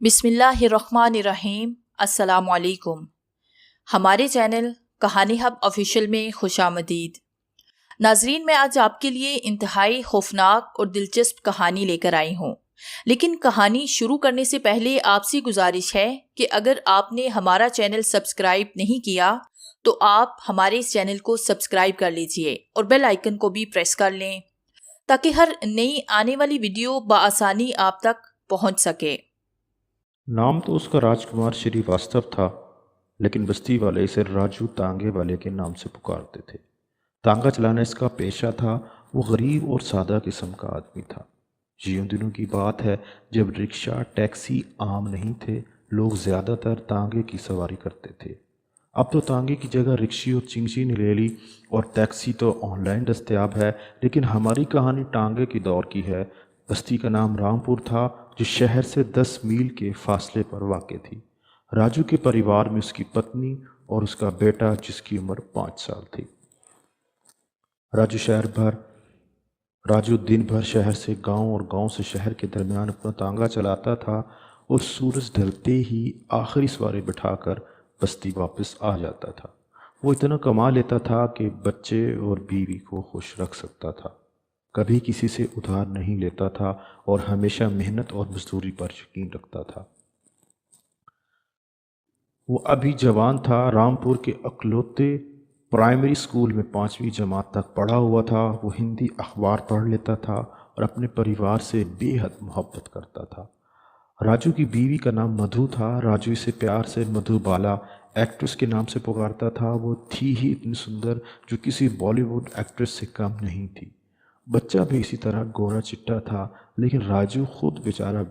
बिस्मिल्लाहिर्रहमानिर्रहीम। अस्सलामुअलैकुम। हमारे चैनल कहानी हब ऑफिशियल में खुशामदीद। नाजरीन, मैं आज आपके लिए इंतहाई खौफनाक और दिलचस्प कहानी लेकर आई हूँ। लेकिन कहानी शुरू करने से पहले आपसे गुजारिश है कि अगर आपने हमारा चैनल सब्सक्राइब नहीं किया तो आप हमारे इस चैनल को सब्सक्राइब कर लीजिए और बेल आइकन को भी प्रेस कर लें ताकि हर नई आने वाली वीडियो बआसानी आप तक पहुँच सके। नाम तो उसका राजकुमार श्रीवास्तव था, लेकिन बस्ती वाले इसे राजू तांगे वाले के नाम से पुकारते थे। तांगा चलाना इसका पेशा था। वो गरीब और सादा किस्म का आदमी था। ये उन दिनों की बात है जब रिक्शा टैक्सी आम नहीं थे। लोग ज़्यादातर तांगे की सवारी करते थे। अब तो तांगे की जगह रिक्शी और चिंगची ने ले ली और टैक्सी तो ऑनलाइन दस्तयाब है। लेकिन हमारी कहानी टांगे की दौर की है। बस्ती का नाम रामपुर था, जो शहर से 10 मील के फासले पर वाक़ थी। राजू के परिवार में उसकी पत्नी और उसका बेटा, जिसकी उम्र 5 साल थी। राजू दिन भर शहर से गांव और गांव से शहर के दरमियान अपना तांगा चलाता था और सूरज ढलते ही आखिरी सवारी बिठाकर बस्ती वापस आ जाता था। वो इतना कमा लेता था कि बच्चे और बीवी को खुश रख सकता था। कभी किसी से उधार नहीं लेता था और हमेशा मेहनत और मजदूरी पर यकीन रखता था। वो अभी जवान था। रामपुर के अकलौते प्राइमरी स्कूल में 5वीं जमात तक पढ़ा हुआ था। वो हिंदी अखबार पढ़ लेता था और अपने परिवार से बेहद मोहब्बत करता था। राजू की बीवी का नाम मधु था। राजू इसे प्यार से मधुबाला, एक्ट्रेस के नाम से पुकारता था। वो थी ही इतनी सुंदर, जो किसी बॉलीवुड एक्ट्रेस से कम नहीं थी। बच्चा भी इसी तरह गोरा चिट्टा था, लेकिन राजू खुद बेचारा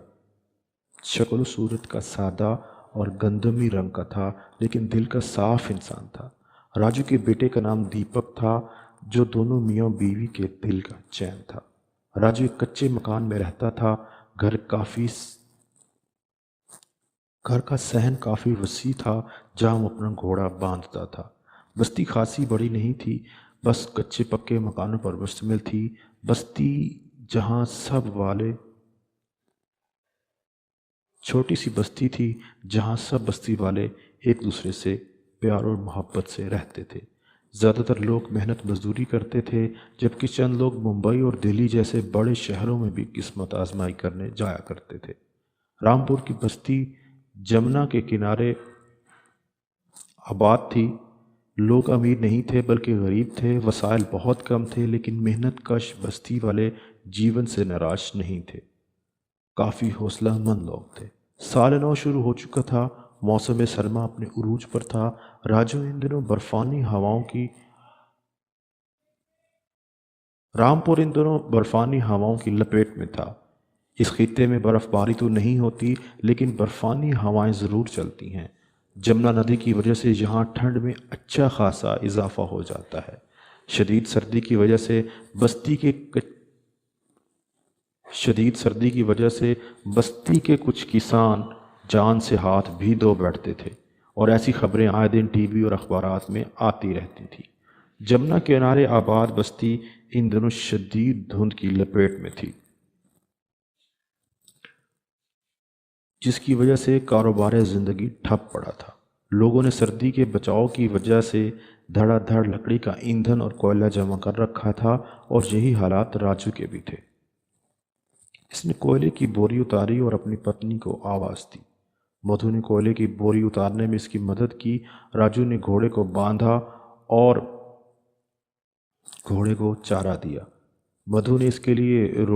शक्ल सूरत का सादा और गंदमी रंग का था, लेकिन दिल का साफ इंसान था। राजू के बेटे का नाम दीपक था, जो दोनों मियाँ बीवी के दिल का चैन था। राजू एक कच्चे मकान में रहता था। घर का सहन काफ़ी वसी था, जहाँ वो अपना घोड़ा बांधता था। बस्ती खासी बड़ी नहीं थी, बस कच्चे पक्के मकानों पर मुश्तमिल थी। बस्ती जहाँ सब वाले छोटी सी बस्ती थी, जहाँ सब बस्ती वाले एक दूसरे से प्यार और मोहब्बत से रहते थे। ज़्यादातर लोग मेहनत मजदूरी करते थे, जबकि चंद लोग मुंबई और दिल्ली जैसे बड़े शहरों में भी किस्मत आजमाई करने जाया करते थे। रामपुर की बस्ती जमुना के किनारे आबाद थी। लोग अमीर नहीं थे बल्कि गरीब थे। वसाइल बहुत कम थे, लेकिन मेहनत कश बस्ती वाले जीवन से निराश नहीं थे। काफ़ी हौसलामंद लोग थे। साल नौ शुरू हो चुका था। मौसम सरमा अपने उरूज पर था। राजू इन दिनों रामपुर इन दिनों बर्फानी हवाओं की लपेट में था। इस खित्ते में बर्फबारी तो नहीं होती, लेकिन बर्फानी हवाएं ज़रूर चलती हैं। जमुना नदी की वजह से यहाँ ठंड में अच्छा खासा इजाफा हो जाता है। शदीद सर्दी की वजह से बस्ती के कुछ किसान जान से हाथ भी धो बैठते थे, और ऐसी खबरें आए दिन टीवी और अखबारात में आती रहती थी। जमुना किनारे आबाद बस्ती इन दिनों शदीद धुंध की लपेट में थी, जिसकी वजह से कारोबार ज़िंदगी ठप पड़ा था। लोगों ने सर्दी के बचाव की वजह से धड़ाधड़ लकड़ी का ईंधन और कोयला जमा कर रखा था, और यही हालात राजू के भी थे। इसने कोयले की बोरी उतारी और अपनी पत्नी को आवाज़ दी। मधु ने कोयले की बोरी उतारने में इसकी मदद की। राजू ने घोड़े को बांधा और घोड़े को चारा दिया। मधु ने इसके लिए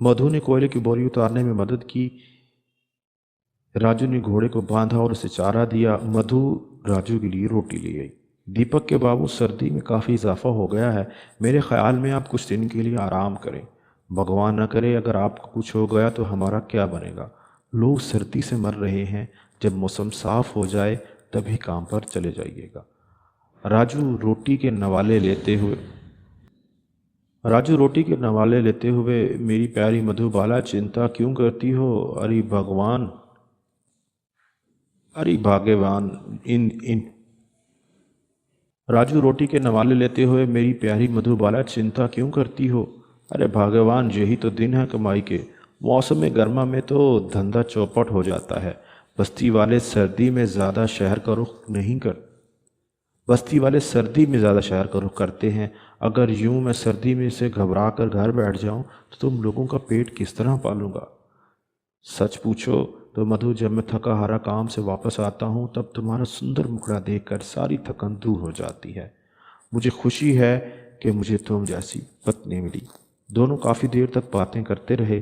मधु ने कोयले की बोरी उतारने में मदद की। राजू ने घोड़े को बांधा और उसे चारा दिया। मधु राजू के लिए रोटी ले आई। दीपक के बाबू, सर्दी में काफ़ी इजाफा हो गया है। मेरे ख्याल में आप कुछ दिन के लिए आराम करें। भगवान न करे अगर आपको कुछ हो गया तो हमारा क्या बनेगा। लोग सर्दी से मर रहे हैं। जब मौसम साफ हो जाए तभी काम पर चले जाइएगा। राजू रोटी के नवाले लेते हुए मेरी प्यारी मधुबाला, चिंता क्यों करती हो? अरे भगवान, अरे भाग्यवान इन इन राजू रोटी के नवाले लेते हुए, मेरी प्यारी मधुबाला, चिंता क्यों करती हो? अरे भगवान, यही तो दिन है कमाई के। मौसम गर्मा में तो धंधा चौपट हो जाता है। बस्ती वाले सर्दी में ज़्यादा शहर का रुख नहीं कर बस्ती वाले सर्दी में ज़्यादा शहर का रुख करते हैं। अगर यूं मैं सर्दी में से घबरा कर घर बैठ जाऊं तो तुम लोगों का पेट किस तरह पालूंगा। सच पूछो तो मधु, जब मैं थका हारा काम से वापस आता हूँ तब तुम्हारा सुंदर मुखड़ा देखकर सारी थकन दूर हो जाती है। मुझे खुशी है कि मुझे तुम जैसी पत्नी मिली। दोनों काफ़ी देर तक बातें करते रहे।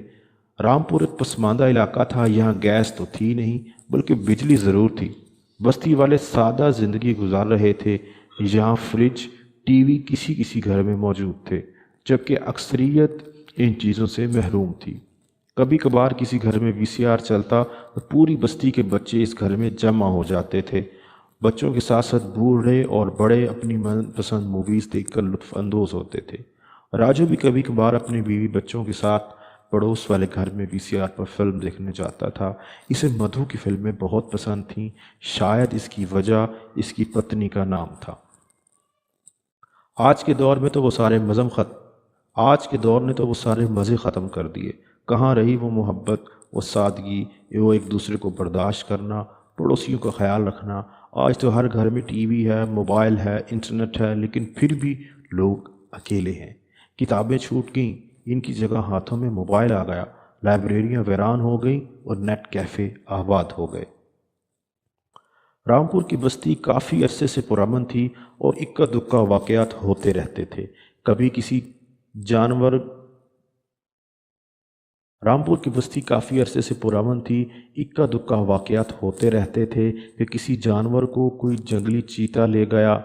रामपुर एक पसमानदा इलाका था। यहाँ गैस तो थी नहीं, बल्कि बिजली ज़रूर थी। बस्ती वाले सादा ज़िंदगी गुजार रहे थे। यहाँ फ्रिज, टीवी किसी किसी घर में मौजूद थे, जबकि अक्सरियत इन चीज़ों से महरूम थी। कभी कभार किसी घर में वीसीआर चलता तो पूरी बस्ती के बच्चे इस घर में जमा हो जाते थे। बच्चों के साथ साथ बूढ़े और बड़े अपनी मनपसंद मूवीज़ देखकर लुत्फ़ अंदोज़ होते थे। राजू भी कभी कभार अपनी बीवी बच्चों के साथ पड़ोस वाले घर में वीसीआर पर फिल्म देखने जाता था। इसे मधु की फिल्में बहुत पसंद थीं। शायद इसकी वजह इसकी पत्नी का नाम था। आज के दौर में तो वो सारे मज़म खत आज के दौर ने तो वो सारे मज़े ख़त्म कर दिए। कहाँ रही वो मोहब्बत, वो सादगी, वो एक दूसरे को बर्दाश्त करना, पड़ोसियों का ख्याल रखना। आज तो हर घर में टीवी है, मोबाइल है, इंटरनेट है, लेकिन फिर भी लोग अकेले हैं। किताबें छूट गईं, इनकी जगह हाथों में मोबाइल आ गया। लाइब्रेरियाँ वीरान हो गईं और नेट कैफ़े आबाद हो गए। रामपुर की बस्ती काफ़ी अरसे से पुरअमन थी और इक्का दुक्का वाक़यात होते रहते थे। कभी किसी जानवर रामपुर की बस्ती काफ़ी अरसे से पुरअमन थी। इक्का दुक्का वाक़यात होते रहते थे कि किसी जानवर को कोई जंगली चीता ले गया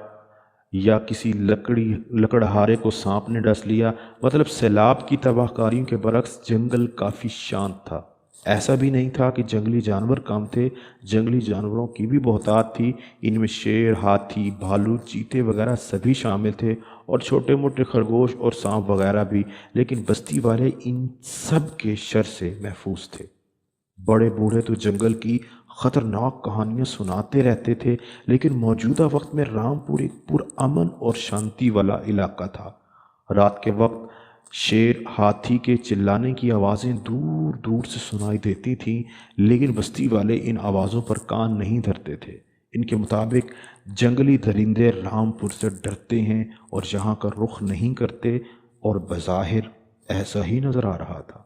या किसी लकड़हारे को सांप ने डस लिया। मतलब सैलाब की तबाहकारियों के बरक्स जंगल काफ़ी शांत था। ऐसा भी नहीं था कि जंगली जानवर कम थे, जंगली जानवरों की भी बहुतात थी। इनमें शेर, हाथी, भालू, चीते वगैरह सभी शामिल थे और छोटे मोटे खरगोश और सांप वगैरह भी। लेकिन बस्ती वाले इन सब के शर से महफूज थे। बड़े बूढ़े तो जंगल की ख़तरनाक कहानियाँ सुनाते रहते थे, लेकिन मौजूदा वक्त में रामपुर एक पुरअमन और शांति वाला इलाका था। रात के वक्त शेर, हाथी के चिल्लाने की आवाज़ें दूर दूर से सुनाई देती थीं, लेकिन बस्ती वाले इन आवाज़ों पर कान नहीं धरते थे। इनके मुताबिक जंगली दरिंदे रामपुर से डरते हैं और यहाँ का रुख नहीं करते, और बज़ाहिर ऐसा ही नज़र आ रहा था।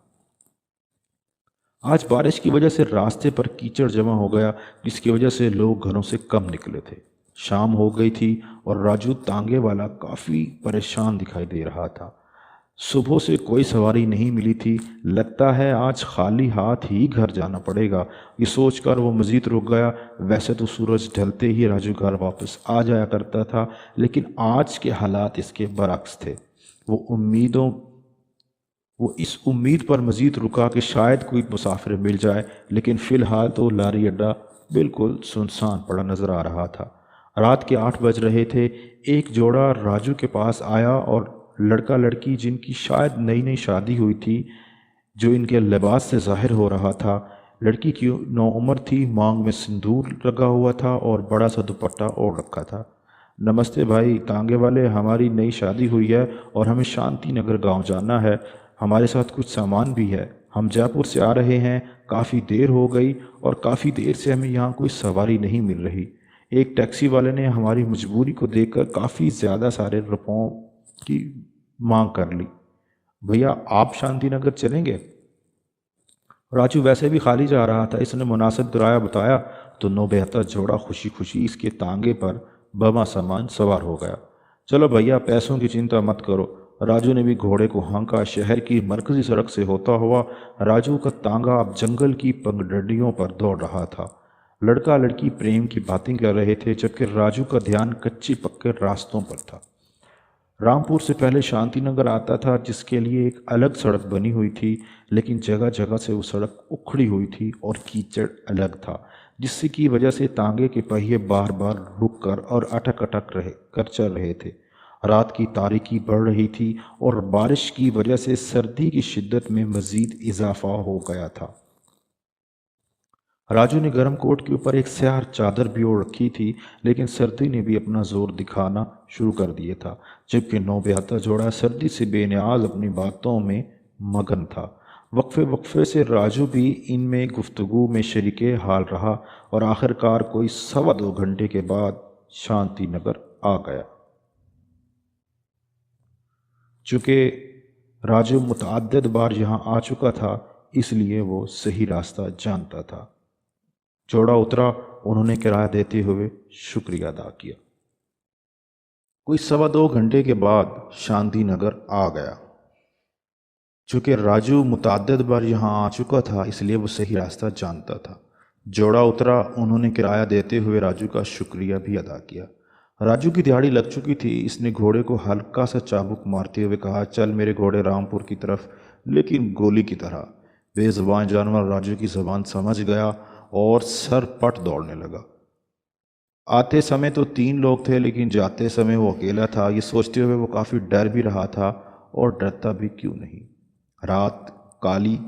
आज बारिश की वजह से रास्ते पर कीचड़ जमा हो गया, जिसकी वजह से लोग घरों से कम निकले थे। शाम हो गई थी और राजू तांगे वाला काफ़ी परेशान दिखाई दे रहा था। सुबह से कोई सवारी नहीं मिली थी। लगता है आज खाली हाथ ही घर जाना पड़ेगा, ये सोचकर वो मज़ीद रुक गया। वैसे तो सूरज ढलते ही राजू घर वापस आ जाया करता था, लेकिन आज के हालात इसके बरक्स थे। वो इस उम्मीद पर मज़ीद रुका कि शायद कोई मुसाफिर मिल जाए, लेकिन फ़िलहाल तो लारी अड्डा बिल्कुल सुनसान पड़ा नज़र आ रहा था। रात के 8 बज रहे थे। एक जोड़ा राजू के पास आया और लड़का लड़की, जिनकी शायद नई नई शादी हुई थी, जो इनके लिबास से ज़ाहिर हो रहा था। लड़की की नौउम्र थी, मांग में सिंदूर लगा हुआ था और बड़ा सा दुपट्टा ओढ़ रखा था। नमस्ते भाई तांगे वाले, हमारी नई शादी हुई है और हमें शांति नगर गाँव जाना है। हमारे साथ कुछ सामान भी है। हम जयपुर से आ रहे हैं। काफ़ी देर हो गई और काफ़ी देर से हमें यहाँ कोई सवारी नहीं मिल रही। एक टैक्सी वाले ने हमारी मजबूरी को देखकर काफ़ी ज़्यादा सारे रुपयों की मांग कर ली। भैया आप शांति नगर चलेंगे? राजू वैसे भी खाली जा रहा था। इसने मुनासिब किराया बताया तो नौबेहतर जोड़ा खुशी खुशी इसके तांगे पर बमा सामान सवार हो गया। चलो भैया, पैसों की चिंता मत करो। राजू ने भी घोड़े को हाँका। शहर की मरकजी सड़क से होता हुआ राजू का तांगा अब जंगल की पगडंडियों पर दौड़ रहा था। लड़का लड़की प्रेम की बातें कर रहे थे, जबकि राजू का ध्यान कच्चे पक्के रास्तों पर था। रामपुर से पहले शांतिनगर आता था, जिसके लिए एक अलग सड़क बनी हुई थी, लेकिन जगह जगह से वो सड़क उखड़ी हुई थी और कीचड़ अलग था, जिससे की वजह से तांगे के पहिए बार बार रुक कर और अटक कर चल रहे थे। रात की तारीकी बढ़ रही थी और बारिश की वजह से सर्दी की शिद्दत में मज़ीद इजाफा हो गया था। राजू ने गर्म कोट के ऊपर एक स्याह चादर भी ओढ़ रखी थी, लेकिन सर्दी ने भी अपना जोर दिखाना शुरू कर दिया था। जबकि नौब्याता जोड़ा सर्दी से बेनियाज अपनी बातों में मगन था। वक्फे वक्फे से राजू भी इनमें गुफ्तगू में शरीके हाल रहा और आखिरकार कोई 2.25 घंटे के बाद शांति नगर आ गया। चूँकि राजू मुतअद्दिद बार यहाँ आ चुका था, इसलिए वो सही रास्ता जानता था। जोड़ा उतरा, उन्होंने किराया देते हुए शुक्रिया अदा किया। कोई 2.25 घंटे के बाद शांति नगर आ गया। चूँकि राजू मुतअद्दिद बार यहाँ आ चुका था, इसलिए वो सही रास्ता जानता था। जोड़ा उतरा, उन्होंने किराया देते हुए राजू का शुक्रिया भी अदा किया। राजू की दिहाड़ी लग चुकी थी। इसने घोड़े को हल्का सा चाबुक मारते हुए कहा, चल मेरे घोड़े रामपुर की तरफ, लेकिन गोली की तरह। बेज़बान जानवर राजू की ज़बान समझ गया और सर पट दौड़ने लगा। आते समय तो 3 लोग थे, लेकिन जाते समय वो अकेला था। ये सोचते हुए वो काफ़ी डर भी रहा था, और डरता भी क्यों नहीं। रात काली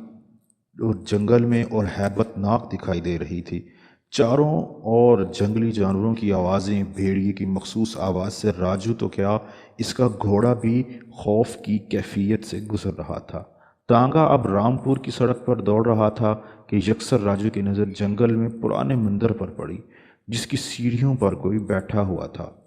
और जंगल में और हैबतनाक दिखाई दे रही थी। चारों ओर जंगली जानवरों की आवाज़ें, भेड़िए की मखसूस आवाज़ से राजू तो क्या, इसका घोड़ा भी खौफ की कैफियत से गुजर रहा था। तांगा अब रामपुर की सड़क पर दौड़ रहा था कि यकसर राजू की नज़र जंगल में पुराने मंदिर पर पड़ी, जिसकी सीढ़ियों पर कोई बैठा हुआ था।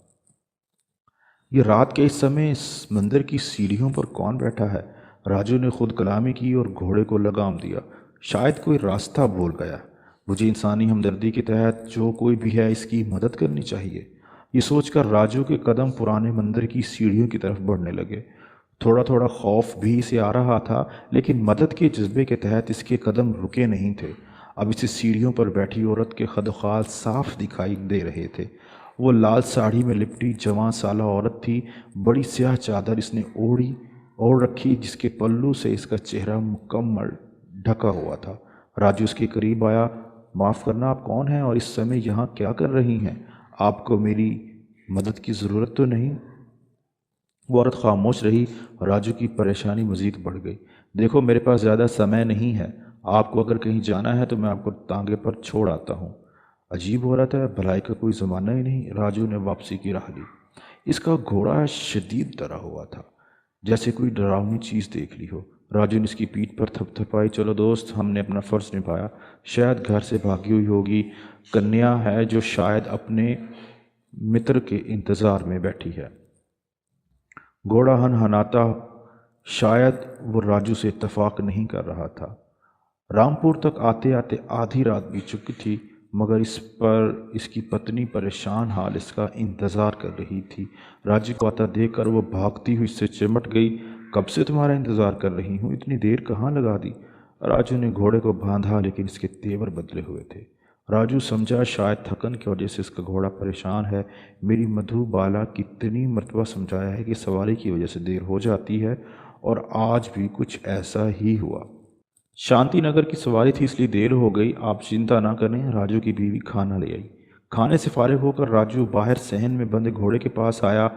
ये रात के इस समय इस मंदिर की सीढ़ियों पर कौन बैठा है? राजू ने खुद कलामी की और घोड़े को लगाम दिया। शायद कोई रास्ता भूल गया। मुझे इंसानी हमदर्दी के तहत जो कोई भी है, इसकी मदद करनी चाहिए। ये सोचकर राजू के कदम पुराने मंदिर की सीढ़ियों की तरफ बढ़ने लगे। थोड़ा थोड़ा खौफ भी इसे आ रहा था, लेकिन मदद के जज्बे के तहत इसके कदम रुके नहीं थे। अब इसे सीढ़ियों पर बैठी औरत के खदखाल साफ दिखाई दे रहे थे। वो लाल साड़ी में लिपटी जवान साला औरत थी। बड़ी स्याह चादर इसने ओढ़ रखी, जिसके पल्लू से इसका चेहरा मुकम्मल ढका हुआ था। राजू उसके करीब आया। माफ़ करना, आप कौन हैं और इस समय यहाँ क्या कर रही हैं? आपको मेरी मदद की ज़रूरत तो नहीं? वो औरत खामोश रही। राजू की परेशानी मज़ीद बढ़ गई। देखो, मेरे पास ज़्यादा समय नहीं है। आपको अगर कहीं जाना है तो मैं आपको तांगे पर छोड़ आता हूँ। अजीब औरत है, भलाई का कोई ज़माना ही नहीं। राजू ने वापसी की राह ली। इसका घोड़ा शदीद डरा हुआ था, जैसे कोई डरावनी चीज़ देख ली हो। राजू ने इसकी पीठ पर थपथपाई। चलो दोस्त, हमने अपना फ़र्ज़ निभाया। शायद घर से भागी हुई होगी। कन्या है जो शायद अपने मित्र के इंतज़ार में बैठी है। घोड़ा हनहनाता, शायद वो राजू से इत्तेफाक नहीं कर रहा था। रामपुर तक आते आते आधी रात बीत चुकी थी, मगर इस पर इसकी पत्नी परेशान हाल इसका इंतज़ार कर रही थी। राजू को आता देखकर वो भागती हुई इससे चिमट गई। कब से तुम्हारा इंतज़ार कर रही हूँ, इतनी देर कहाँ लगा दी? राजू ने घोड़े को बांधा, लेकिन इसके तेवर बदले हुए थे। राजू समझा शायद थकन की वजह से इसका घोड़ा परेशान है। मेरी मधुबाला कितनी मरतबा समझाया है कि सवारी की वजह से देर हो जाती है, और आज भी कुछ ऐसा ही हुआ। शांति नगर की सवारी थी, इसलिए देर हो गई। आप चिंता ना करें। राजू की बीवी खाना ले आई। खाने से फारिग होकर राजू बाहर सहन में बंधे घोड़े के पास आया,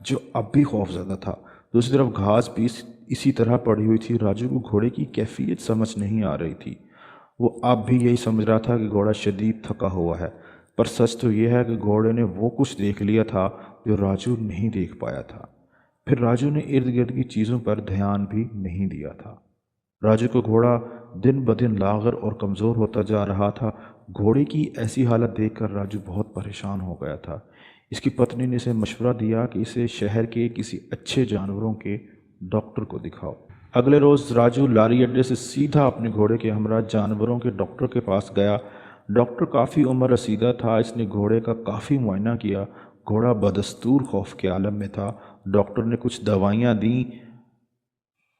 जो अब भी खौफज़दा था। दूसरी तरफ घास भी इसी तरह पड़ी हुई थी। राजू को घोड़े की कैफियत समझ नहीं आ रही थी। वो अब भी यही समझ रहा था कि घोड़ा शदीद थका हुआ है, पर सच तो यह है कि घोड़े ने वो कुछ देख लिया था जो राजू नहीं देख पाया था। फिर राजू ने इर्द गिर्द की चीज़ों पर ध्यान भी नहीं दिया था। राजू का घोड़ा दिन ब दिन लागर और कमज़ोर होता जा रहा था। घोड़े की ऐसी हालत देखकर राजू बहुत परेशान हो गया था। इसकी पत्नी ने इसे मशवरा दिया कि इसे शहर के किसी अच्छे जानवरों के डॉक्टर को दिखाओ। अगले रोज़ राजू लारी अड्डे से सीधा अपने घोड़े के हमरा जानवरों के डॉक्टर के पास गया। डॉक्टर काफ़ी उम्र रसीदा था। इसने घोड़े का काफ़ी मुआयना किया। घोड़ा बदस्तूर खौफ के आलम में था। डॉक्टर ने कुछ दवाइयाँ दी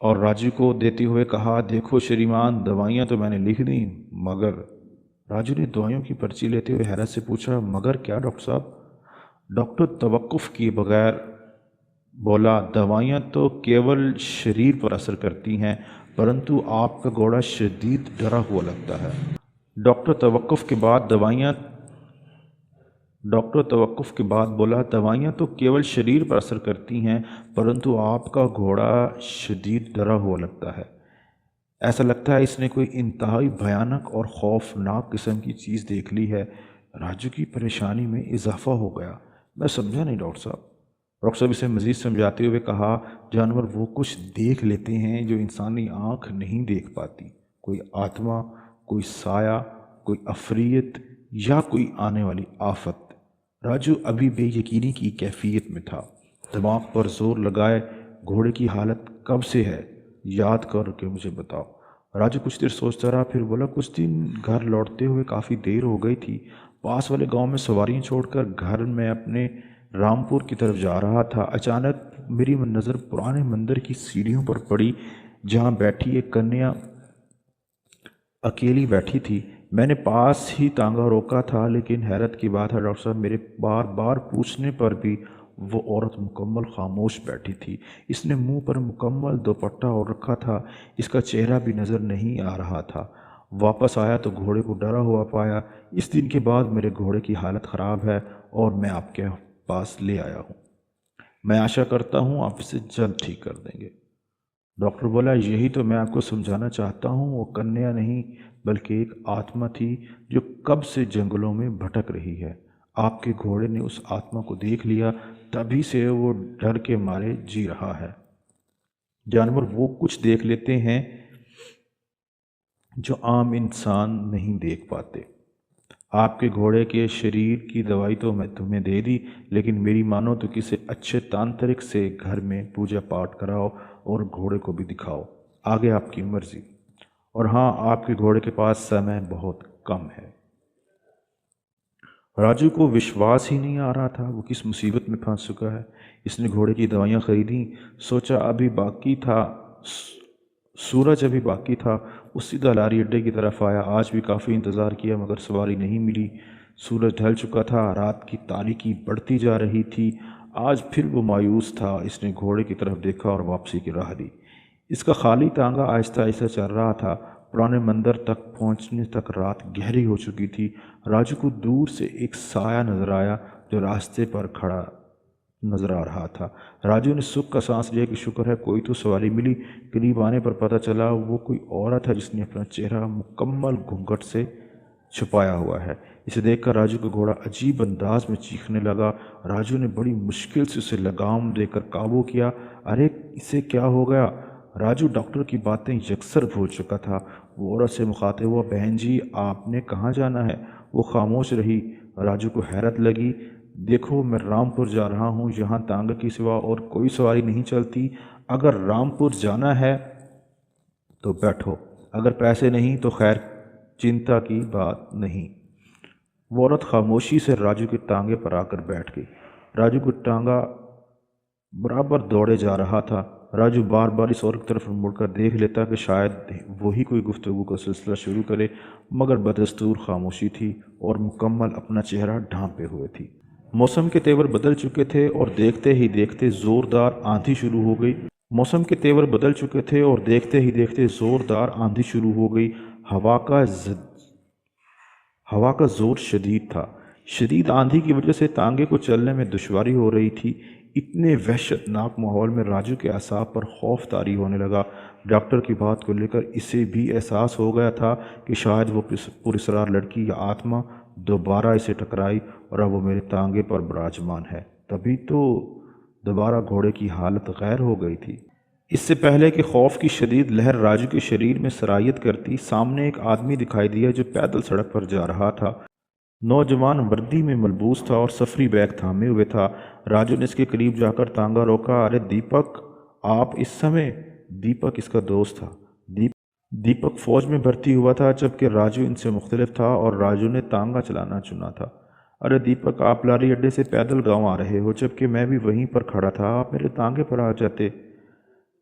और राजू को देते हुए कहा, देखो श्रीमान, दवाइयाँ तो मैंने लिख दी, मगर। राजू ने दवाइयों की पर्ची लेते हुए हैरत से पूछा, मगर क्या डॉक्टर साहब? डॉक्टर तवक्कुफ़ किए बगैर बोला, दवाइयाँ तो केवल शरीर पर असर करती हैं, परंतु आपका घोड़ा शदीद डरा हुआ लगता है। डॉक्टर तवक्कुफ़ के बाद बोला, दवाइयाँ तो केवल शरीर पर असर करती हैं, परंतु आपका घोड़ा शदीद डरा हुआ लगता है। ऐसा लगता है इसने कोई इंतहाई भयानक और खौफनाक किस्म की चीज़ देख ली है। राजू की परेशानी में इजाफा हो गया। मैं समझा नहीं डॉक्टर साहब। डॉक्टर साहब इसे मज़ीद समझाते हुए कहा, जानवर वो कुछ देख लेते हैं जो इंसानी आँख नहीं देख पाती। कोई आत्मा, कोई साया, कोई अफरीत या कोई आने वाली आफत। राजू अभी बेयकीनी की कैफियत में था। दिमाग पर जोर लगाए, घोड़े की हालत कब से है, याद करके मुझे बताओ। राजू कुछ देर सोचता रहा, फिर बोला, कुछ दिन घर लौटते हुए काफ़ी देर हो गई थी। पास वाले गांव में सवारियां छोड़कर घर में अपने रामपुर की तरफ जा रहा था। अचानक मेरी नज़र पुराने मंदिर की सीढ़ियों पर पड़ी, जहां बैठी एक कन्या अकेली बैठी थी। मैंने पास ही तांगा रोका था, लेकिन हैरत की बात है डॉक्टर साहब, मेरे बार बार पूछने पर भी वो औरत मुकम्मल खामोश बैठी थी। इसने मुंह पर मुकम्मल दुपट्टा ओढ़ रखा था, इसका चेहरा भी नज़र नहीं आ रहा था। वापस आया तो घोड़े को डरा हुआ पाया। इस दिन के बाद मेरे घोड़े की हालत ख़राब है और मैं आपके पास ले आया हूँ। मैं आशा करता हूँ आप इसे जल्द ठीक कर देंगे। डॉक्टर बोला, यही तो मैं आपको समझाना चाहता हूँ। वो कन्या नहीं बल्कि एक आत्मा थी जो कब से जंगलों में भटक रही है। आपके घोड़े ने उस आत्मा को देख लिया, तभी से वो डर के मारे जी रहा है। जानवर वो कुछ देख लेते हैं जो आम इंसान नहीं देख पाते। आपके घोड़े के शरीर की दवाई तो मैं तुम्हें दे दी, लेकिन मेरी मानो तो किसी अच्छे तांत्रिक से घर में पूजा पाठ कराओ और घोड़े को भी दिखाओ। आगे आपकी मर्जी। और हाँ, आपके घोड़े के पास समय बहुत कम है। राजू को विश्वास ही नहीं आ रहा था वो किस मुसीबत में फंस चुका है। इसने घोड़े की दवाइयाँ खरीदी, सोचा अभी बाकी था, सूरज अभी बाकी था। वो सीधा लारी अड्डे की तरफ आया। आज भी काफ़ी इंतज़ार किया मगर सवारी नहीं मिली। सूरज ढल चुका था, रात की तारीकी बढ़ती जा रही थी। आज फिर वो मायूस था। इसने घोड़े की तरफ देखा और वापसी की राह ली। इसका खाली तांगा आहिस्ता आहिस्ता चल रहा था। पुराने मंदिर तक पहुंचने तक रात गहरी हो चुकी थी। राजू को दूर से एक साया नजर आया जो रास्ते पर खड़ा नजर आ रहा था। राजू ने सुख का सांस लिया कि शुक्र है कोई तो सवारी मिली। करीब आने पर पता चला वो कोई औरत है जिसने अपना चेहरा मुकम्मल घूंघट से छुपाया हुआ है। इसे देखकर राजू का घोड़ा अजीब अंदाज में चीखने लगा। राजू ने बड़ी मुश्किल से उसे लगाम देकर काबू किया। अरे इसे क्या हो गया? राजू डॉक्टर की बातें यकसर भूल चुका था। वो औरत से मुखातिब हुआ, बहन जी आपने कहाँ जाना है? वो खामोश रही। राजू को हैरत लगी। देखो मैं रामपुर जा रहा हूँ, यहाँ तांगा की सिवा और कोई सवारी नहीं चलती। अगर रामपुर जाना है तो बैठो, अगर पैसे नहीं तो खैर चिंता की बात नहीं। वो औरत खामोशी से राजू के टांगे पर आकर बैठ गई। राजू को टांगा बराबर दौड़े जा रहा था। राजू बार बार इस औरत की तरफ मुड़कर देख लेता कि शायद वही कोई गुफ्तगू का सिलसिला शुरू करे, मगर बदस्तूर खामोशी थी और मुकम्मल अपना चेहरा ढांपे हुए थी। मौसम के तेवर बदल चुके थे और देखते ही देखते ज़ोरदार आंधी शुरू हो गई। मौसम के तेवर बदल चुके थे और देखते ही देखते ज़ोरदार आंधी शुरू हो गई। हवा का हवा का ज़ोर शदीद था। शदीद आंधी की वजह से तांगे को चलने में दुश्वारी हो रही थी। इतने वहशतनाक माहौल में राजू के असाब पर खौफ तारी होने लगा। डॉक्टर की बात को लेकर इसे भी एहसास हो गया था कि शायद वो पुरस्रार लड़की या आत्मा दोबारा इसे टकराई और अब वो मेरे तांगे पर विराजमान है। तभी तो दोबारा घोड़े की हालत गैर हो गई थी। इससे पहले कि खौफ की शदीद लहर राजू के शरीर में सरायत करती, सामने एक आदमी दिखाई दिया जो पैदल सड़क पर जा रहा था। नौजवान वर्दी में मलबूस था और सफरी बैग थामे हुए था। राजू ने इसके करीब जाकर तांगा रोका। अरे दीपक, आप इस समय? दीपक इसका दोस्त था। दीपक फौज में भर्ती हुआ था, जबकि राजू इनसे मुख्तलिफ था और राजू ने तांगा चलाना चुना था। अरे दीपक, आप लारी अड्डे से पैदल गांव आ रहे हो, जबकि मैं भी वहीं पर खड़ा था। आप मेरे तांगे पर आ जाते।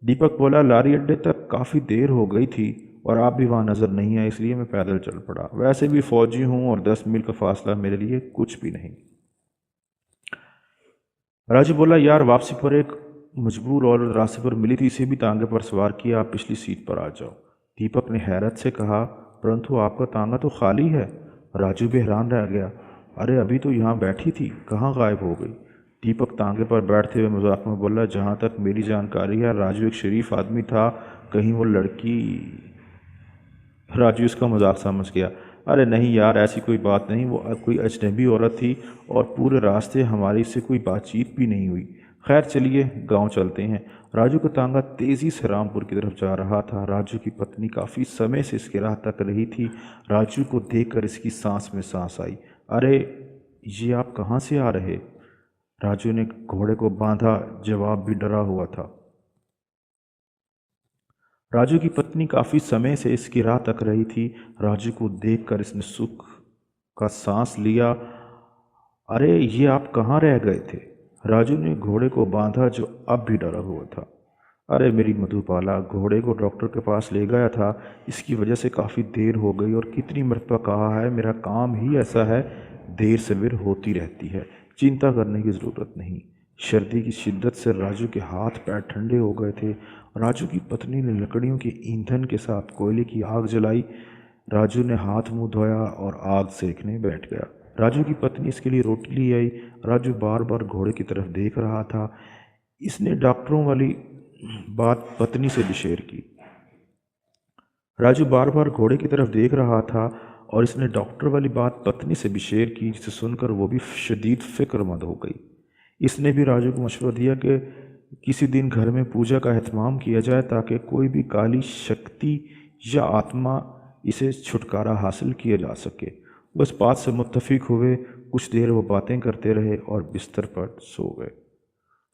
दीपक बोला, लारी अड्डे तक काफ़ी देर हो गई थी और आप भी वहाँ नज़र नहीं आए, इसलिए मैं पैदल चल पड़ा। वैसे भी फौजी हूँ और 10 मील का फासला मेरे लिए कुछ भी नहीं। राजू बोला, यार वापसी पर एक मजबूर औरत रास्ते पर मिली थी, इसे भी तांगे पर सवार किया, आप पिछली सीट पर आ जाओ। दीपक ने हैरत से कहा, परंतु आपका तांगा तो खाली है। राजू भी हैरान रह गया। अरे अभी तो यहाँ बैठी थी, कहाँ गायब हो गई? दीपक तांगे पर बैठते हुए मजाक में बोला, जहाँ तक मेरी जानकारी है राजू एक शरीफ आदमी था, कहीं वो लड़की। राजू इसका मजाक समझ गया। अरे नहीं यार, ऐसी कोई बात नहीं, वो कोई अजनबी औरत थी और पूरे रास्ते हमारी से कोई बातचीत भी नहीं हुई। खैर चलिए गांव चलते हैं। राजू का तांगा तेज़ी से रामपुर की तरफ जा रहा था। राजू की पत्नी काफ़ी समय से इसकी राह तक रही थी। राजू को देखकर इसकी सांस में सांस आई। अरे ये आप कहाँ से आ रहे? राजू ने घोड़े को बांधा, जवाब भी डरा हुआ था। राजू की पत्नी काफ़ी समय से इसकी राह तक रही थी। राजू को देखकर इसने सुख का सांस लिया। अरे ये आप कहाँ रह गए थे? राजू ने घोड़े को बांधा, जो अब भी डरा हुआ था। अरे मेरी मधुबाला, घोड़े को डॉक्टर के पास ले गया था, इसकी वजह से काफ़ी देर हो गई, और कितनी मरतबा कहा है, मेरा काम ही ऐसा है, देर सवेर होती रहती है, चिंता करने की ज़रूरत नहीं। सर्दी की शिद्दत से राजू के हाथ पैर ठंडे हो गए थे। राजू की पत्नी ने लकड़ियों के ईंधन के साथ कोयले की आग जलाई। राजू ने हाथ मुंह धोया और आग सेकने बैठ गया। राजू की पत्नी इसके लिए रोटी ले आई। राजू बार बार घोड़े की तरफ देख रहा था। इसने डॉक्टरों वाली बात पत्नी से भी शेयर की। राजू बार बार घोड़े की तरफ देख रहा था और इसने डॉक्टर वाली बात पत्नी से भी शेयर की, जिसे सुनकर वो भी शदीद फिक्रमंद हो गई। इसने भी राजू को मशवरा दिया कि किसी दिन घर में पूजा का एहतमाम किया जाए, ताकि कोई भी काली शक्ति या आत्मा इसे छुटकारा हासिल किया जा सके। वो इस बात से मुत्तफिक हुए। कुछ देर वो बातें करते रहे और बिस्तर पर सो गए।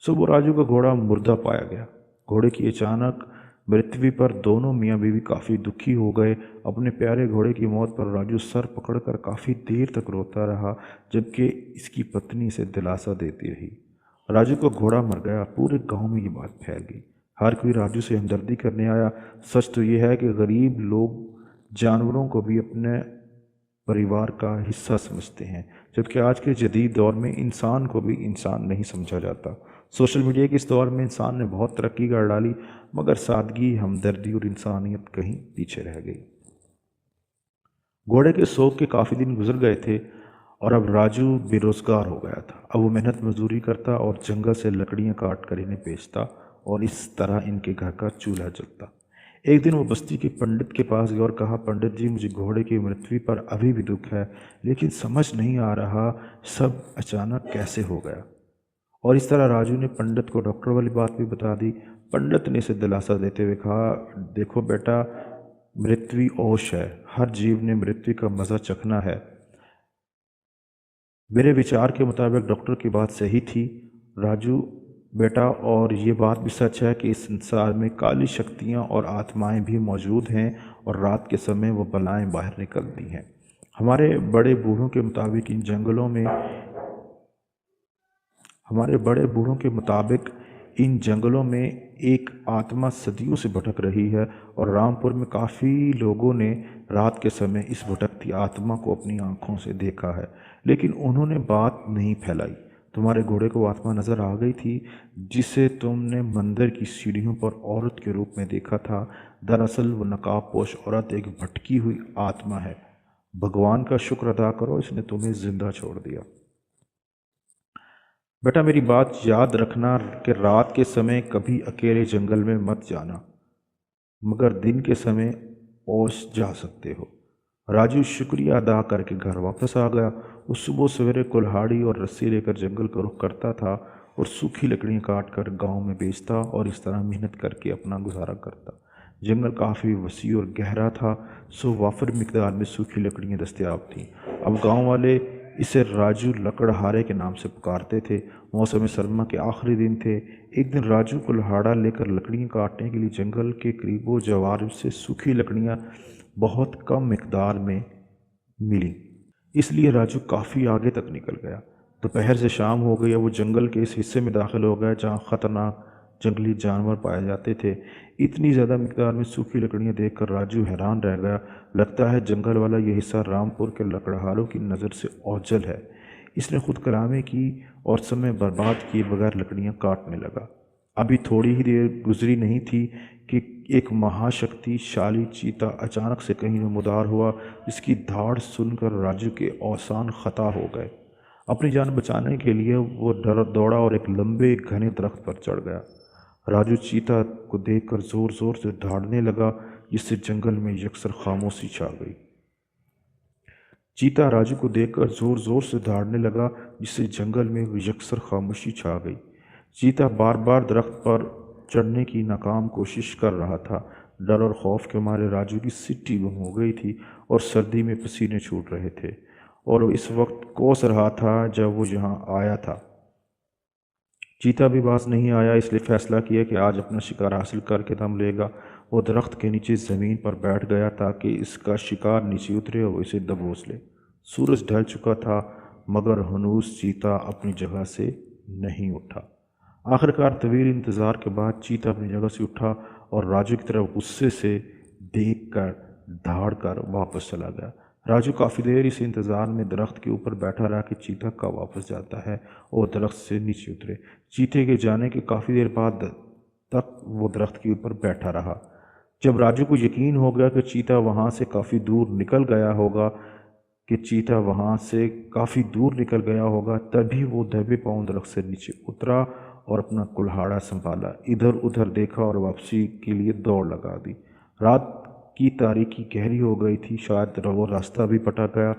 सुबह राजू का घोड़ा मुर्दा पाया गया। घोड़े की अचानक मृत्यु पर दोनों मियाँ बीवी काफ़ी दुखी हो गए। अपने प्यारे घोड़े की मौत पर राजू सर पकड़कर काफ़ी देर तक रोता रहा, जबकि इसकी पत्नी इसे दिलासा देती रही। राजू का घोड़ा मर गया। पूरे गांव में ये बात फैल गई। हर कोई राजू से हमदर्दी करने आया। सच तो ये है कि गरीब लोग जानवरों को भी अपने परिवार का हिस्सा समझते हैं, जबकि आज के जदीद दौर में इंसान को भी इंसान नहीं समझा जाता। सोशल मीडिया के इस दौर में इंसान ने बहुत तरक्की कर डाली, मगर सादगी, हमदर्दी और इंसानियत कहीं पीछे रह गई। घोड़े के शौक के काफ़ी दिन गुजर गए थे और अब राजू बेरोज़गार हो गया था। अब वो मेहनत मजदूरी करता और जंगल से लकड़ियाँ काट कर इन्हें बेचता, और इस तरह इनके घर का चूल्हा जलता। एक दिन वो बस्ती के पंडित के पास गया और कहा, पंडित जी, मुझे घोड़े की मृत्यु पर अभी भी दुख है, लेकिन समझ नहीं आ रहा सब अचानक कैसे हो गया। और इस तरह राजू ने पंडित को डॉक्टर वाली बात भी बता दी। पंडित ने इसे दिलासा देते हुए कहा, देखो बेटा, मृत्यु ओश है, हर जीव ने मृत्यु का मज़ा चखना है। मेरे विचार के मुताबिक डॉक्टर की बात सही थी राजू बेटा, और ये बात भी सच है कि इस संसार में काली शक्तियाँ और आत्माएं भी मौजूद हैं, और रात के समय वो बलाएं बाहर निकलती हैं। हमारे बड़े बूढ़ों के मुताबिक इन जंगलों में एक आत्मा सदियों से भटक रही है, और रामपुर में काफ़ी लोगों ने रात के समय इस भटकती आत्मा को अपनी आंखों से देखा है, लेकिन उन्होंने बात नहीं फैलाई। तुम्हारे घोड़े को आत्मा नज़र आ गई थी, जिसे तुमने मंदिर की सीढ़ियों पर औरत के रूप में देखा था। दरअसल वो नकाबपोश औरत एक भटकी हुई आत्मा है। भगवान का शुक्र अदा करो, इसने तुम्हें जिंदा छोड़ दिया। बेटा, मेरी बात याद रखना कि रात के समय कभी अकेले जंगल में मत जाना, मगर दिन के समय ओश जा सकते हो। राजू शुक्रिया अदा करके घर वापस आ गया। वो सुबह सवेरे कुल्हाड़ी और रस्सी लेकर जंगल का रुख करता था और सूखी लकड़ियाँ काट कर गाँव में बेचता, और इस तरह मेहनत करके अपना गुजारा करता। जंगल काफ़ी वसी और गहरा था, सो वाफर मिकदार में सूखी लकड़ियाँ दस्तयाब थीं। अब गाँव वाले इसे राजू लकड़हारे के नाम से पुकारते थे। मौसम सरमा के आखिरी दिन थे। एक दिन राजू कुल्हाड़ा लेकर लकड़ियाँ काटने के लिए जंगल के करीबो जवार से सूखी लकड़ियाँ बहुत कम मिकदार में मिली, इसलिए राजू काफ़ी आगे तक निकल गया। दोपहर से शाम हो गई। वो जंगल के इस हिस्से में दाखिल हो गया जहाँ ख़तरनाक जंगली जानवर पाए जाते थे। इतनी ज़्यादा मिकदार में सूखी लकड़ियाँ देखकर राजू हैरान रह गया। लगता है जंगल वाला ये हिस्सा रामपुर के लकड़हारों की नज़र से ओझल है। इसने खुद कलामी की और समय बर्बाद किए बगैर लकड़ियाँ काटने लगा। अभी थोड़ी ही देर गुजरी नहीं थी कि एक महाशक्तिशाली चीता अचानक से कहीं नमूदार हुआ, जिसकी धाड़ सुनकर राजू के औसान खता हो गए। अपनी जान बचाने के लिए वो दौड़ा और एक लंबे घने दरख्त पर चढ़ गया। राजू चीता को देखकर ज़ोर ज़ोर से दहाड़ने लगा। जिससे जंगल में यकसर खामोशी छा गई। चीता राजू को देखकर जोर जोर से दौड़ने लगा, जिससे जंगल में यकसर खामोशी छा गई। चीता बार बार दरख्त पर चढ़ने की नाकाम कोशिश कर रहा था। डर और खौफ के मारे राजू की सिट्टी गुम हो गई थी और सर्दी में पसीने छूट रहे थे, और वो इस वक्त कोस रहा था जब वो यहाँ आया था। चीता भी बाज नहीं आया, इसलिए फैसला किया कि आज अपना शिकार हासिल करके दम लेगा। वो दरख्त के नीचे ज़मीन पर बैठ गया ताकि इसका शिकार नीचे उतरे और इसे दबोच ले। सूरज ढल चुका था, मगर हनूस चीता अपनी जगह से नहीं उठा। आखिरकार तवील इंतज़ार के बाद चीता अपनी जगह से उठा और राजू की तरफ गुस्से से देख कर दहाड़ कर वापस चला गया। राजू काफ़ी देर इस इंतज़ार में दरख्त के ऊपर बैठा रहा कि चीता कब वापस जाता है और दरख्त से नीचे उतरे। चीते के जाने के काफ़ी देर बाद तक वो दरख्त के ऊपर बैठा रहा। जब राजू को यकीन हो गया कि चीता वहाँ से काफ़ी दूर निकल गया होगा तभी वो दबे पाँव दरख्त से नीचे उतरा और अपना कुल्हाड़ा संभाला, इधर उधर देखा और वापसी के लिए दौड़ लगा दी। रात की तारीकी गहरी हो गई थी, शायद वो रास्ता भी भटक गया।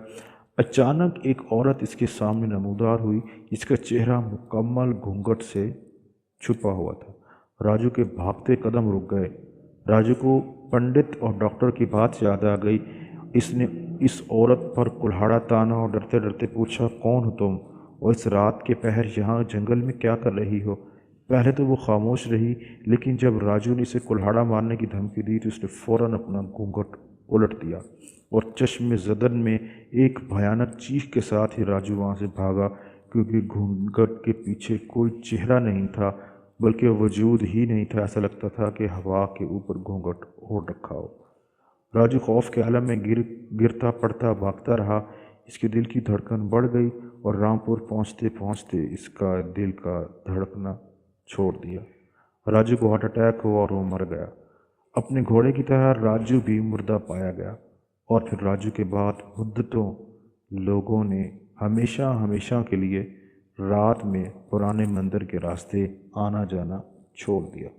अचानक एक औरत इसके सामने नमूदार हुई, जिसका चेहरा मुकम्मल घूंघट से छुपा हुआ था। राजू के भागते कदम रुक गए। राजू को पंडित और डॉक्टर की बात याद आ गई। इसने इस औरत पर कुल्हाड़ा ताना और डरते डरते पूछा, कौन हो तुम और इस रात के पहर यहाँ जंगल में क्या कर रही हो? पहले तो वो खामोश रही, लेकिन जब राजू ने इसे कुल्हाड़ा मारने की धमकी दी तो उसने फ़ौरन अपना घूंघट उलट दिया और चश्मे ज़दन में एक भयानक चीख के साथ ही राजू वहाँ से भागा, क्योंकि घूंघट के पीछे कोई चेहरा नहीं था, बल्कि वजूद ही नहीं था। ऐसा लगता था कि हवा के ऊपर घूंघट ओढ़ रखा हो। राजू खौफ के आलम में गिरता पड़ता भागता रहा। इसके दिल की धड़कन बढ़ गई और रामपुर पहुँचते पहुँचते इसका दिल का धड़कना छोड़ दिया। राजू को हार्ट अटैक हुआ और वो मर गया। अपने घोड़े की तरह राजू भी मुर्दा पाया गया, और फिर राजू के बाद मुद्दतों लोगों ने हमेशा हमेशा के लिए रात में पुराने मंदिर के रास्ते आना जाना छोड़ दिया।